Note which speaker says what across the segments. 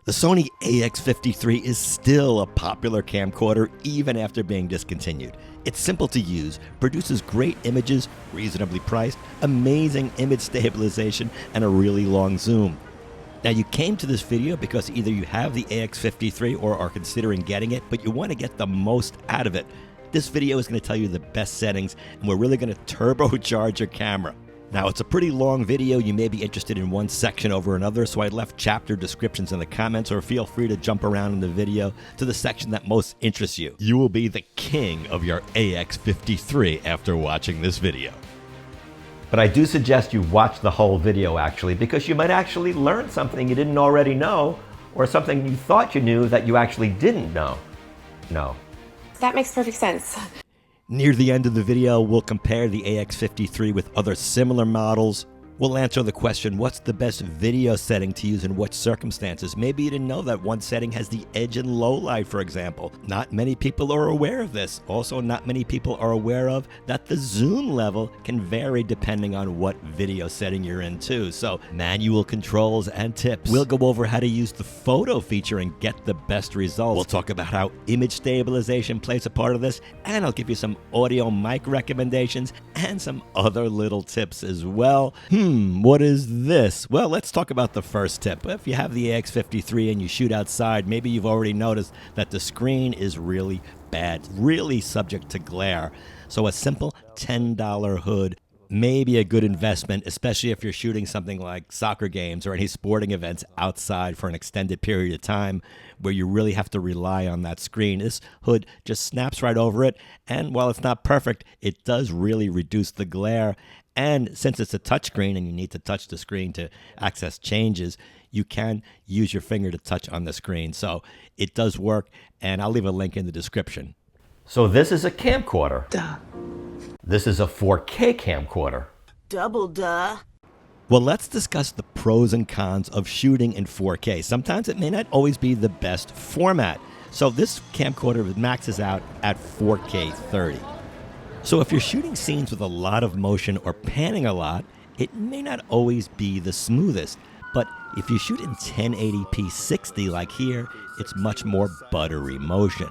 Speaker 1: The Sony AX53 is still a popular camcorder even after being discontinued. It's simple to use, produces great images, reasonably priced, amazing image stabilization, and a really long zoom. Now, you came to this video because either you have the AX53 or are considering getting it, but you want to get the most out of it. This video is going to tell you the best settings, and we're really going to turbocharge your camera. Now, it's a pretty long video. You may be interested in one section over another, so I left chapter descriptions in the comments, or feel free to jump around in the video to the section that most interests you. You will be the king of your AX53 after watching this video. But I do suggest you watch the whole video, actually, because you might actually learn something you didn't already know, or something you thought you knew that you actually didn't know. No.
Speaker 2: That makes perfect sense.
Speaker 1: Near the end of the video, we'll compare the AX53 with other similar models. We'll answer the question, what's the best video setting to use in what circumstances? Maybe you didn't know that one setting has the edge in low light, for example. Not many people are aware of this. Also, not many people are aware of that the zoom level can vary depending on what video setting you're in too. So, manual controls and tips. We'll go over how to use the photo feature and get the best results. We'll talk about how image stabilization plays a part of this, and I'll give you some audio mic recommendations and some other little tips as well. What is this? Well, let's talk about the first tip. If you have the AX53 and you shoot outside, maybe you've already noticed that the screen is really bad, really subject to glare. So a simple $10 hood may be a good investment, especially if you're shooting something like soccer games or any sporting events outside for an extended period of time where you really have to rely on that screen. This hood just snaps right over it, and while it's not perfect, it does really reduce the glare. And since it's a touchscreen and you need to touch the screen to access changes, you can use your finger to touch on the screen. So it does work, and I'll leave a link in the description. So this is a camcorder.
Speaker 2: Duh.
Speaker 1: This is a 4K camcorder.
Speaker 2: Double duh.
Speaker 1: Well, let's discuss the pros and cons of shooting in 4K. Sometimes it may not always be the best format. So this camcorder maxes out at 4K 30. So if you're shooting scenes with a lot of motion or panning a lot, it may not always be the smoothest. But if you shoot in 1080p 60 like here, it's much more buttery motion.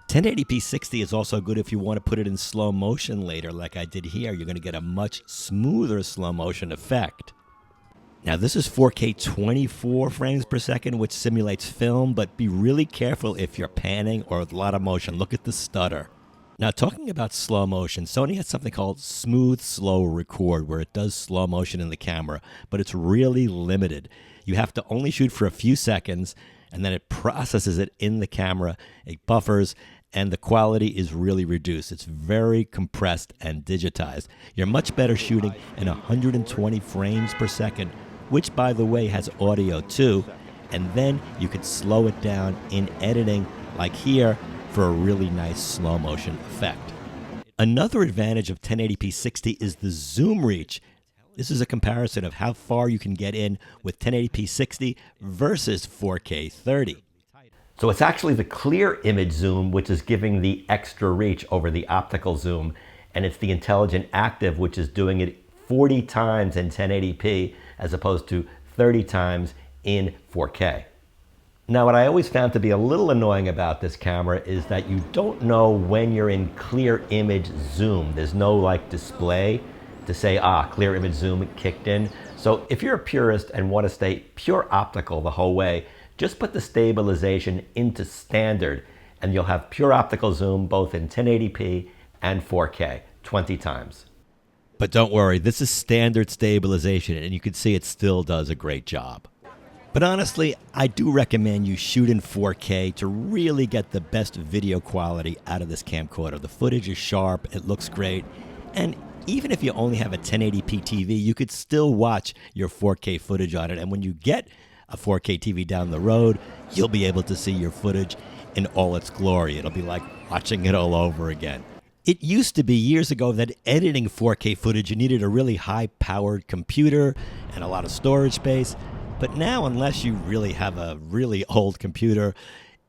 Speaker 1: 1080p 60 is also good if you want to put it in slow motion later like I did here. You're going to get a much smoother slow motion effect. Now this is 4K 24 frames per second, which simulates film, but be really careful if you're panning or with a lot of motion. Look at the stutter. Now, talking about slow motion, Sony has something called Smooth Slow Record, where it does slow motion in the camera, but it's really limited. You have to only shoot for a few seconds, and then it processes it in the camera, it buffers, and the quality is really reduced. It's very compressed and digitized. You're much better shooting in 120 frames per second, which, by the way, has audio too, and then you can slow it down in editing, like here, for a really nice slow motion effect. Another advantage of 1080p 60 is the zoom reach. This is a comparison of how far you can get in with 1080p 60 versus 4K 30. So it's actually the clear image zoom which is giving the extra reach over the optical zoom, and it's the intelligent active which is doing it 40 times in 1080p as opposed to 30 times in 4K. Now, what I always found to be a little annoying about this camera is that you don't know when you're in clear image zoom. There's no like display to say, clear image zoom kicked in. So if you're a purist and want to stay pure optical the whole way, just put the stabilization into standard and you'll have pure optical zoom both in 1080p and 4K, 20 times. But don't worry, this is standard stabilization and you can see it still does a great job. But honestly, I do recommend you shoot in 4K to really get the best video quality out of this camcorder. The footage is sharp, it looks great, and even if you only have a 1080p TV, you could still watch your 4K footage on it. And when you get a 4K TV down the road, you'll be able to see your footage in all its glory. It'll be like watching it all over again. It used to be years ago that editing 4K footage, you needed a really high-powered computer and a lot of storage space. But now, unless you really have a really old computer,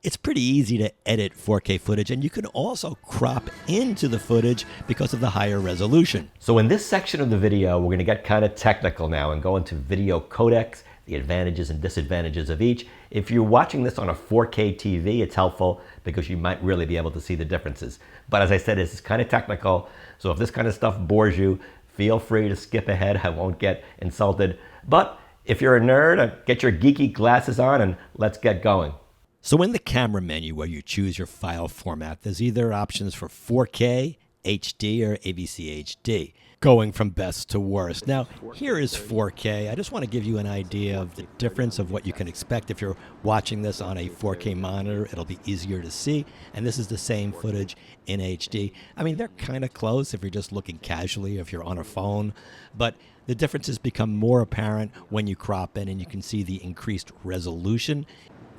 Speaker 1: it's pretty easy to edit 4K footage, and you can also crop into the footage because of the higher resolution. So in this section of the video, we're going to get kind of technical now and go into video codecs, the advantages and disadvantages of each. If you're watching this on a 4K TV, it's helpful because you might really be able to see the differences. But as I said, this is kind of technical, so if this kind of stuff bores you, feel free to skip ahead. I won't get insulted. But if you're a nerd, get your geeky glasses on and let's get going. So in the camera menu where you choose your file format, there's either options for 4K, HD, or AVC HD, going from best to worst. Now, here is 4K. I just want to give you an idea of the difference of what you can expect if you're watching this on a 4K monitor. It'll be easier to see, and this is the same footage in HD. I mean, they're kind of close if you're just looking casually, if you're on a phone, but the differences become more apparent when you crop in and you can see the increased resolution.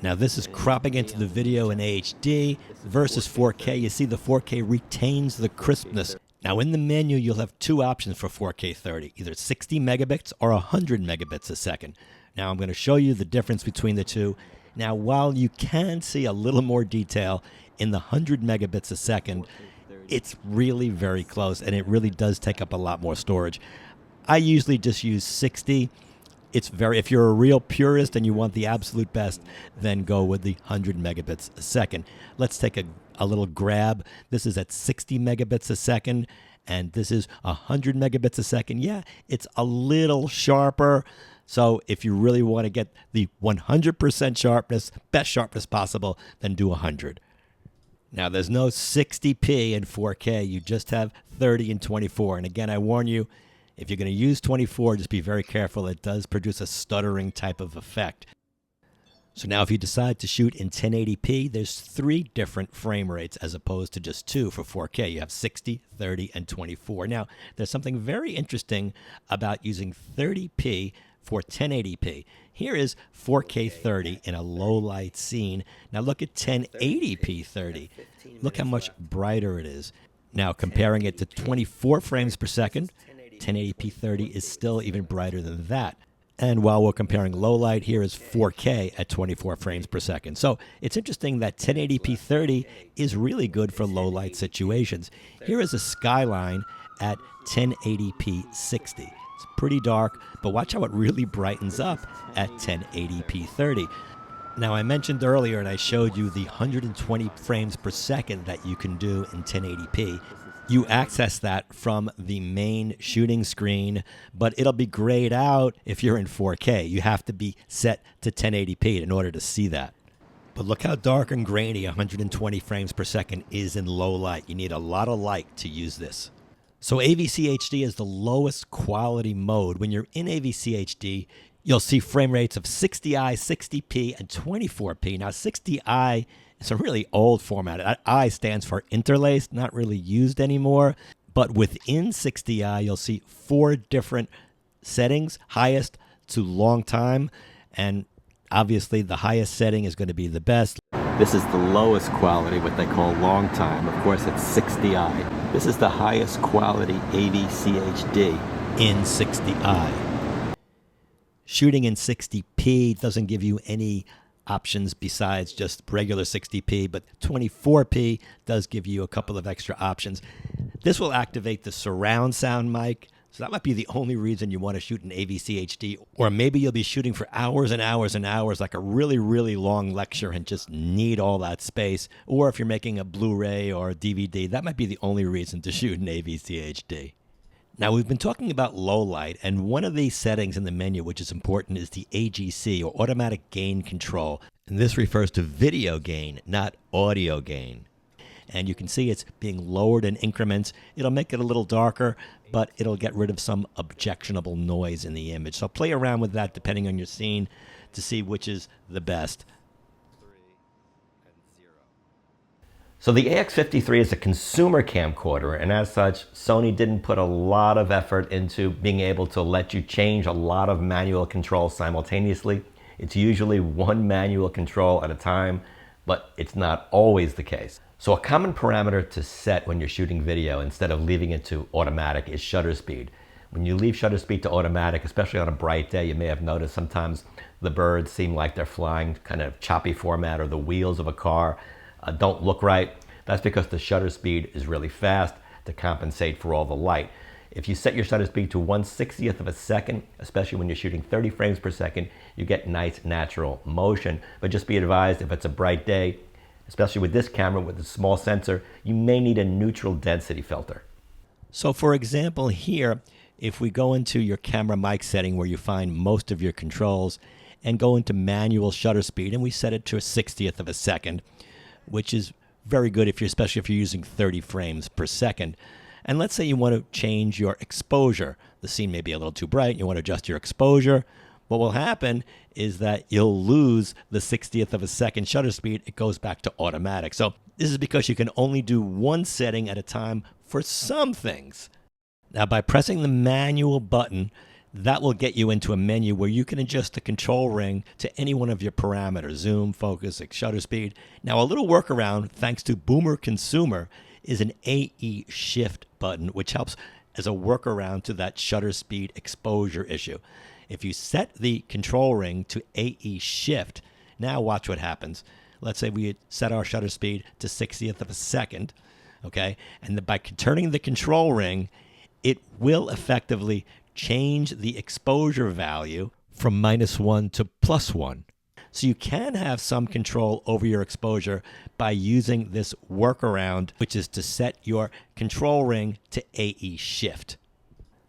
Speaker 1: Now this is cropping into the video in HD versus 4K. You see the 4K retains the crispness. Now in the menu you'll have two options for 4K 30, either 60 megabits or 100 megabits a second. Now I'm going to show you the difference between the two. Now while you can see a little more detail in the 100 megabits a second, it's really very close and it really does take up a lot more storage. I usually just use 60. If you're a real purist and you want the absolute best, then go with the 100 megabits a second. Let's take a little grab. This is at 60 megabits a second, and this is 100 megabits a second. Yeah, it's a little sharper. So if you really want to get the 100% sharpness, best sharpness possible, then do 100. Now, there's no 60p in 4K. You just have 30 and 24. And again, I warn you, if you're going to use 24, just be very careful. It does produce a stuttering type of effect. So now if you decide to shoot in 1080p, there's 3 different frame rates as opposed to just 2 for 4K. You have 60, 30, and 24. Now, there's something very interesting about using 30p for 1080p. Here is 4K 30 in a low light scene. Now look at 1080p 30. Look how much brighter it is. Now comparing it to 24 frames per second, 1080p 30 is still even brighter than that. And while we're comparing low light, here is 4K at 24 frames per second. So it's interesting that 1080p 30 is really good for low light situations. Here is a skyline at 1080p 60. It's pretty dark, but watch how it really brightens up at 1080p 30. Now, I mentioned earlier, and I showed you the 120 frames per second that you can do in 1080p. You access that from the main shooting screen, but it'll be grayed out if you're in 4K. You have to be set to 1080p in order to see that. But look how dark and grainy 120 frames per second is in low light. You need a lot of light to use this. So AVC HD is the lowest quality mode. When you're in AVC HD, you'll see frame rates of 60i, 60p, and 24p. Now 60i is a really old format. That I stands for interlaced, not really used anymore. But within 60i, you'll see 4 different settings, highest to long time. And obviously the highest setting is going to be the best. This is the lowest quality, what they call long time. Of course, it's 60i. This is the highest quality AVC HD in 60i. Shooting in 60p doesn't give you any options besides just regular 60p, but 24p does give you a couple of extra options. This will activate the surround sound mic, so that might be the only reason you want to shoot in AVC HD, or maybe you'll be shooting for hours and hours and hours, like a really, really long lecture and just need all that space, or if you're making a Blu-ray or a DVD, that might be the only reason to shoot in AVC HD. Now, we've been talking about low light, and one of these settings in the menu which is important is the AGC, or automatic gain control. And this refers to video gain, not audio gain. And you can see it's being lowered in increments. It'll make it a little darker, but it'll get rid of some objectionable noise in the image. So play around with that depending on your scene to see which is the best. So the AX53 is a consumer camcorder, and as such, Sony didn't put a lot of effort into being able to let you change a lot of manual controls simultaneously. It's usually one manual control at a time, but it's not always the case. So a common parameter to set when you're shooting video instead of leaving it to automatic is shutter speed. When you leave shutter speed to automatic, especially on a bright day, you may have noticed sometimes the birds seem like they're flying kind of choppy format, or the wheels of a car don't look right. That's because the shutter speed is really fast to compensate for all the light. If you set your shutter speed to 1/60th of a second, especially when you're shooting 30 frames per second, you get nice natural motion. But just be advised, if it's a bright day, especially with this camera with a small sensor, you may need a neutral density filter. So for example here, if we go into your camera mic setting where you find most of your controls and go into manual shutter speed, and we set it to a 60th of a second, which is very good especially if you're using 30 frames per second. And let's say you want to change your exposure. The scene may be a little too bright. You want to adjust your exposure. What will happen is that you'll lose the 60th of a second shutter speed. It goes back to automatic. So this is because you can only do one setting at a time for some things. Now, by pressing the manual button, that will get you into a menu where you can adjust the control ring to any one of your parameters: zoom, focus, shutter speed. Now, a little workaround, thanks to Boomer Consumer, is an AE shift button, which helps as a workaround to that shutter speed exposure issue. If you set the control ring to AE shift, now watch what happens. Let's say we set our shutter speed to 60th of a second, okay? And by turning the control ring, it will effectively change the exposure value from -1 to +1. So you can have some control over your exposure by using this workaround, which is to set your control ring to AE shift.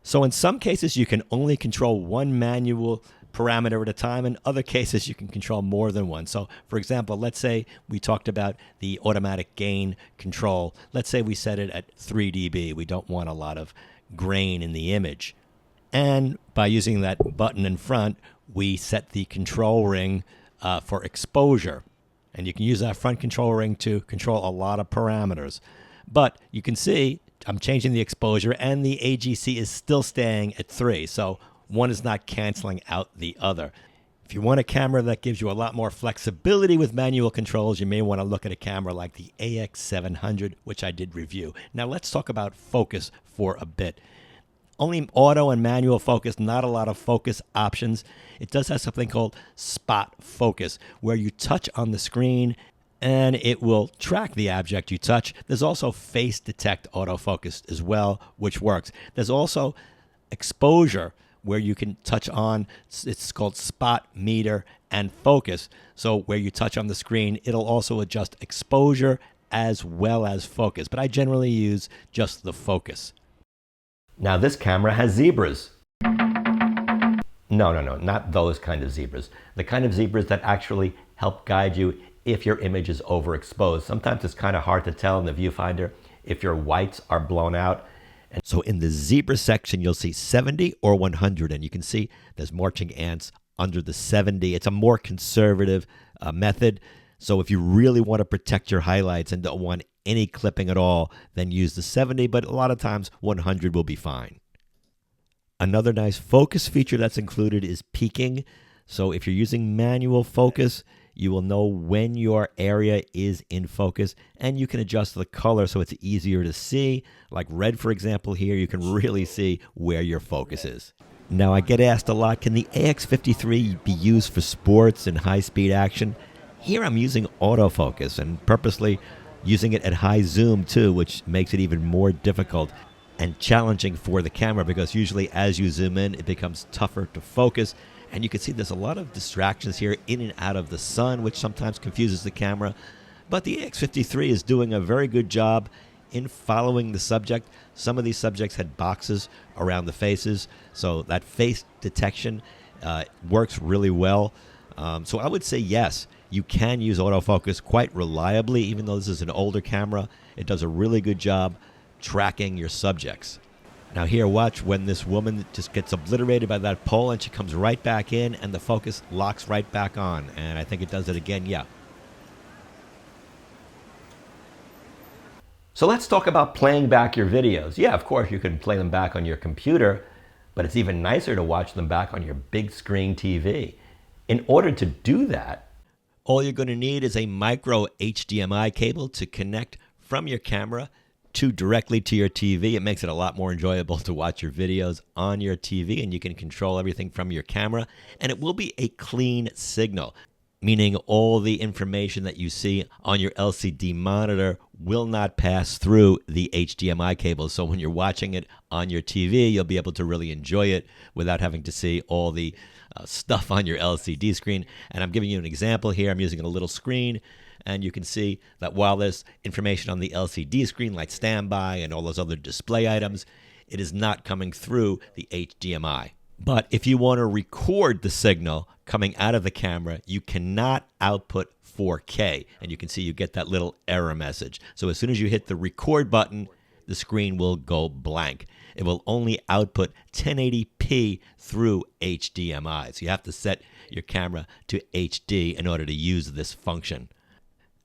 Speaker 1: So in some cases, you can only control one manual parameter at a time. In other cases, you can control more than one. So for example, let's say we talked about the automatic gain control. Let's say we set it at 3 dB. We don't want a lot of grain in the image. And by using that button in front, we set the control ring for exposure. And you can use that front control ring to control a lot of parameters. But you can see I'm changing the exposure and the AGC is still staying at 3. So one is not canceling out the other. If you want a camera that gives you a lot more flexibility with manual controls, you may want to look at a camera like the AX700, which I did review. Now let's talk about focus for a bit. Only auto and manual focus, not a lot of focus options. It does have something called spot focus, where you touch on the screen and it will track the object you touch. There's also face detect autofocus as well, which works. There's also exposure, where you can touch on, it's called spot meter and focus. So where you touch on the screen, it'll also adjust exposure as well as focus. But I generally use just the focus. Now this camera has zebras. No, not those kind of zebras. The kind of zebras that actually help guide you if your image is overexposed. Sometimes it's kind of hard to tell in the viewfinder if your whites are blown out. And so in the zebra section, you'll see 70 or 100, and you can see there's marching ants under the 70. It's a more conservative method. So if you really want to protect your highlights and don't want any clipping at all, then use the 70, but a lot of times 100 will be fine. Another nice focus feature that's included is peaking. So if you're using manual focus, you will know when your area is in focus, and you can adjust the color so it's easier to see. Like red, for example, here, you can really see where your focus is. Now, I get asked a lot, can the AX53 be used for sports and high-speed action? Here I'm using autofocus and purposely using it at high zoom too, which makes it even more difficult and challenging for the camera, because usually as you zoom in, it becomes tougher to focus. And you can see there's a lot of distractions here in and out of the sun, which sometimes confuses the camera. But the AX53 is doing a very good job in following the subject. Some of these subjects had boxes around the faces, so that face detection works really well. So I would say yes, you can use autofocus quite reliably. Even though this is an older camera, it does a really good job tracking your subjects. Now here, watch when this woman just gets obliterated by that pole and she comes right back in and the focus locks right back on. And I think it does it again, yeah. So let's talk about playing back your videos. Yeah, of course you can play them back on your computer, but it's even nicer to watch them back on your big screen TV. In order to do that, all you're going to need is a micro HDMI cable to connect from your camera directly to your TV. It makes it a lot more enjoyable to watch your videos on your TV, and you can control everything from your camera, and it will be a clean signal. meaning all the information that you see on your LCD monitor will not pass through the HDMI cable. So when you're watching it on your TV, you'll be able to really enjoy it without having to see all the stuff on your LCD screen. And I'm giving you an example here. I'm using a little screen, and you can see that while there's information on the LCD screen like standby and all those other display items, it is not coming through the HDMI. But if you want to record the signal coming out of the camera, you cannot output 4K. And you can see you get that little error message. So as soon as you hit the record button, the screen will go blank. It will only output 1080p through HDMI. So you have to set your camera to HD in order to use this function.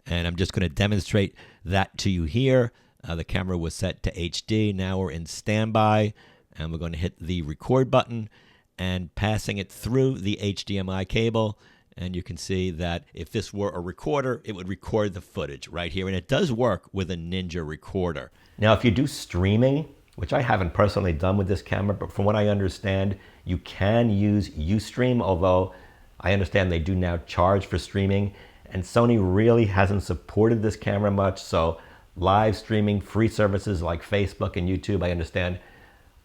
Speaker 1: And I'm just going to demonstrate that to you here. The camera was set to HD. Now we're in standby, and we're going to hit the record button and passing it through the HDMI cable. And you can see that if this were a recorder, it would record the footage right here. And it does work with a Ninja recorder. Now, if you do streaming, which I haven't personally done with this camera, but from what I understand, you can use Ustream, although I understand they do now charge for streaming. And Sony really hasn't supported this camera much. So live streaming, free services like Facebook and YouTube, I understand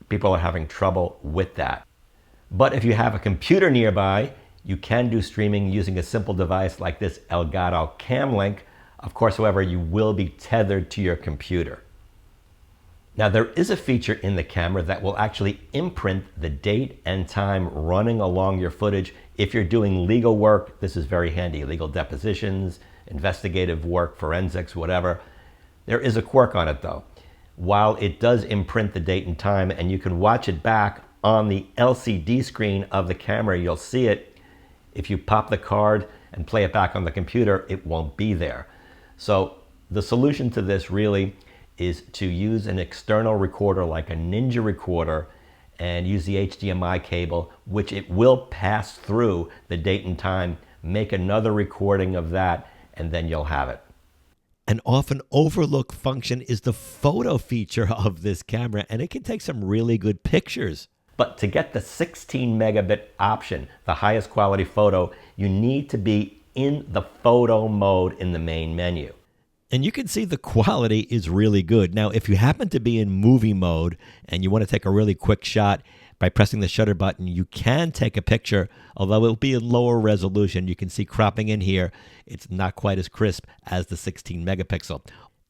Speaker 1: people are having trouble with that. But if you have a computer nearby, you can do streaming using a simple device like this Elgato Cam Link. Of course, however, you will be tethered to your computer. Now, there is a feature in the camera that will actually imprint the date and time running along your footage. If you're doing legal work, this is very handy. Legal depositions, investigative work, forensics, whatever. There is a quirk on it though. While it does imprint the date and time and you can watch it back on the LCD screen of the camera, you'll see it. If you pop the card and play it back on the computer, it won't be there. So the solution to this really is to use an external recorder like a Ninja recorder and use the HDMI cable, which it will pass through the date and time, make another recording of that, and then you'll have it. An often overlooked function is the photo feature of this camera, and it can take some really good pictures. But to get the 16 megabit option, the highest quality photo, you need to be in the photo mode in the main menu. And you can see the quality is really good. Now, if you happen to be in movie mode and you want to take a really quick shot, by pressing the shutter button, you can take a picture, although it will be in lower resolution. You can see cropping in here. It's not quite as crisp as the 16 megapixel.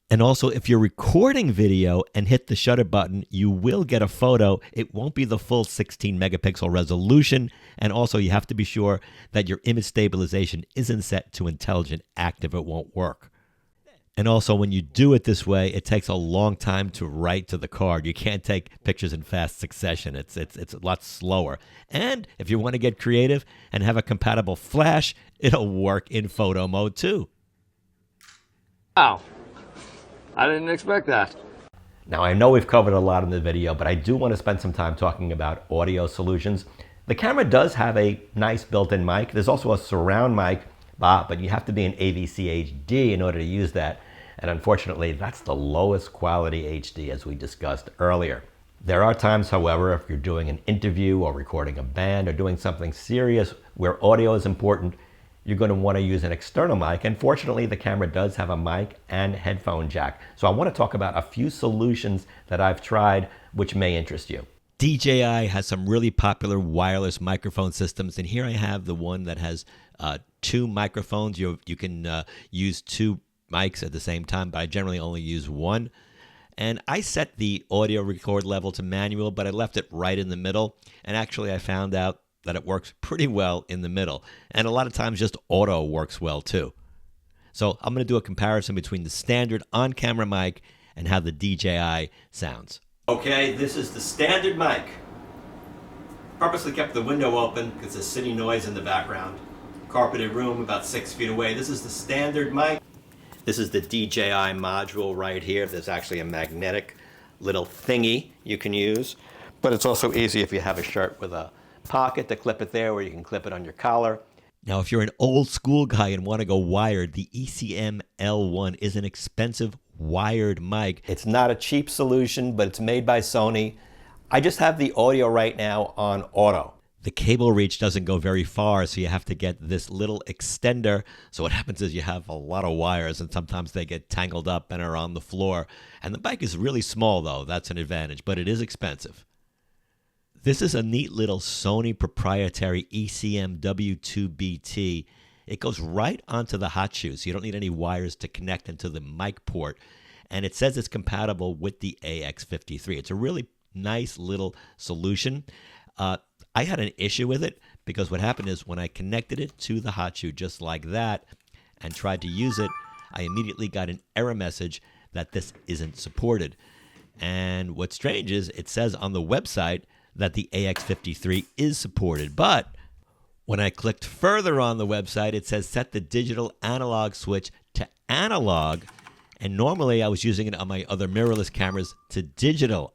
Speaker 1: And also, if you're recording video and hit the shutter button, you will get a photo. It won't be the full 16 megapixel resolution. And also, you have to be sure that your image stabilization isn't set to intelligent active. It won't work. And also, when you do it this way, it takes a long time to write to the card. You can't take pictures in fast succession. It's a lot slower. And if you want to get creative and have a compatible flash, it'll work in photo mode too.
Speaker 3: Wow. I didn't expect that.
Speaker 1: Now, I know we've covered a lot in the video, but I do want to spend some time talking about audio solutions. The camera does have a nice built-in mic. There's also a surround mic, but you have to be in AVC HD in order to use that. And unfortunately, that's the lowest quality HD as we discussed earlier. There are times, however, if you're doing an interview or recording a band or doing something serious where audio is important, you're going to want to use an external mic. And fortunately, the camera does have a mic and headphone jack. So I want to talk about a few solutions that I've tried which may interest you. DJI has some really popular wireless microphone systems, and here I have the one that has two microphones. You can use two mics at the same time, but I generally only use one. And I set the audio record level to manual, but I left it right in the middle. And actually, I found out that it works pretty well in the middle. And a lot of times, just auto works well too. So I'm going to do a comparison between the standard on-camera mic and how the DJI sounds. Okay, this is the standard mic. Purposely kept the window open because there's city noise in the background. Carpeted room about 6 feet away. This is the standard mic. This is the DJI module right here. There's actually a magnetic little thingy you can use. But it's also easy if you have a shirt with a pocket to clip it there, or you can clip it on your collar. Now, if you're an old school guy and want to go wired, the ECM L1 is an expensive wired mic. It's not a cheap solution, but it's made by Sony. I just have the audio right now on auto. The cable reach doesn't go very far, so you have to get this little extender. So what happens is you have a lot of wires, and sometimes they get tangled up and are on the floor. And the bike is really small, though. That's an advantage, but it is expensive. This is a neat little Sony proprietary ECM W2BT. It goes right onto the hot shoe, so you don't need any wires to connect into the mic port. And it says it's compatible with the AX53. It's a really nice little solution. I had an issue with it because what happened is when I connected it to the hot shoe just like that and tried to use it, I immediately got an error message that this isn't supported. And what's strange is it says on the website that the AX53 is supported, but when I clicked further on the website, it says set the digital analog switch to analog, and normally I was using it on my other mirrorless cameras to digital.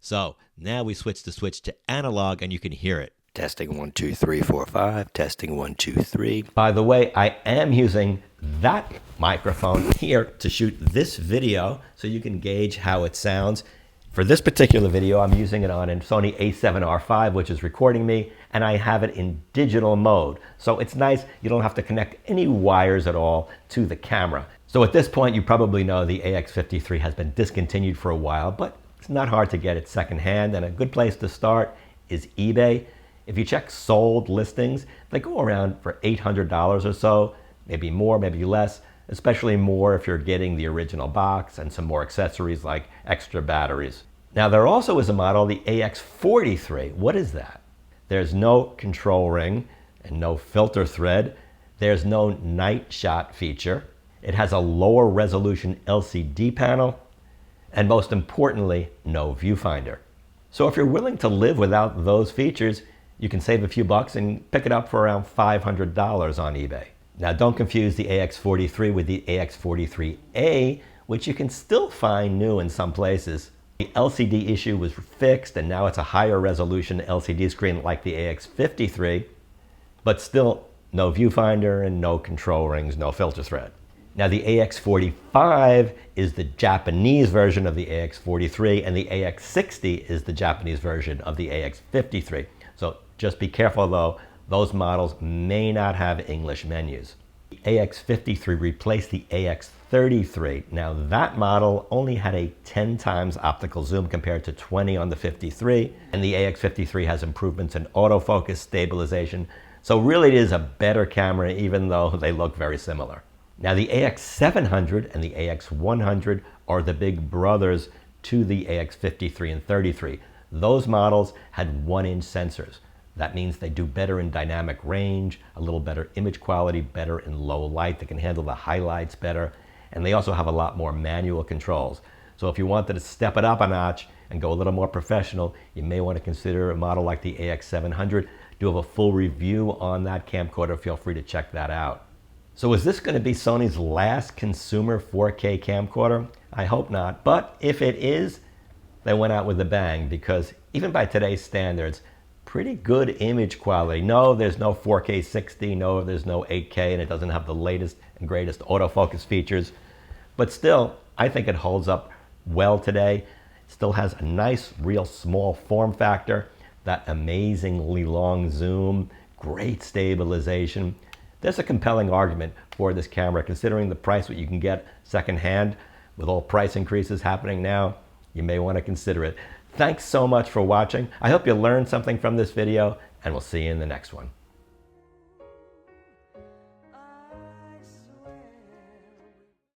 Speaker 1: So now we switch the switch to analog, and you can hear it.
Speaker 4: Testing 1 2 3 4 5. Testing 1 2 3.
Speaker 1: By the way, I am using that microphone here to shoot this video so you can gauge how it sounds. For this particular video, I'm using it on a Sony A7R5, which is recording me, and I have it in digital mode. So it's nice, you don't have to connect any wires at all to the camera. So at this point, you probably know the AX53 has been discontinued for a while, but it's not hard to get it secondhand, and a good place to start is eBay. If you check sold listings, they go around for $800 or so, maybe more, maybe less, especially more if you're getting the original box and some more accessories like extra batteries. Now there also is a model, the AX43. What is that? There's no control ring and no filter thread. There's no night shot feature. It has a lower resolution LCD panel, and most importantly, no viewfinder. So if you're willing to live without those features, you can save a few bucks and pick it up for around $500 on eBay. Now don't confuse the AX43 with the AX43A, which you can still find new in some places. The LCD issue was fixed, and now it's a higher resolution LCD screen like the AX53, but still no viewfinder and no control rings, no filter thread. Now the AX45 is the Japanese version of the AX43, and the AX60 is the Japanese version of the AX53. So just be careful though, those models may not have English menus. The AX53 replaced the AX33. Now that model only had a 10 times optical zoom compared to 20 on the 53, and the AX53 has improvements in autofocus, stabilization. So really it is a better camera even though they look very similar. Now the AX700 and the AX100 are the big brothers to the AX53 and 33. Those models had 1-inch sensors. That means they do better in dynamic range, a little better image quality, better in low light. They can handle the highlights better, and they also have a lot more manual controls. So if you wanted to step it up a notch and go a little more professional, you may want to consider a model like the AX700. Do have a full review on that camcorder. Feel free to check that out. So is this going to be Sony's last consumer 4K camcorder? I hope not, but if it is, they went out with a bang, because even by today's standards, pretty good image quality. No, there's no 4K 60, no, there's no 8K, and it doesn't have the latest and greatest autofocus features. But still, I think it holds up well today. It still has a nice, real small form factor, that amazingly long zoom, great stabilization. There's a compelling argument for this camera, considering the price what you can get secondhand. With all price increases happening now, you may want to consider it. Thanks so much for watching. I hope you learned something from this video, and we'll see you in the next one.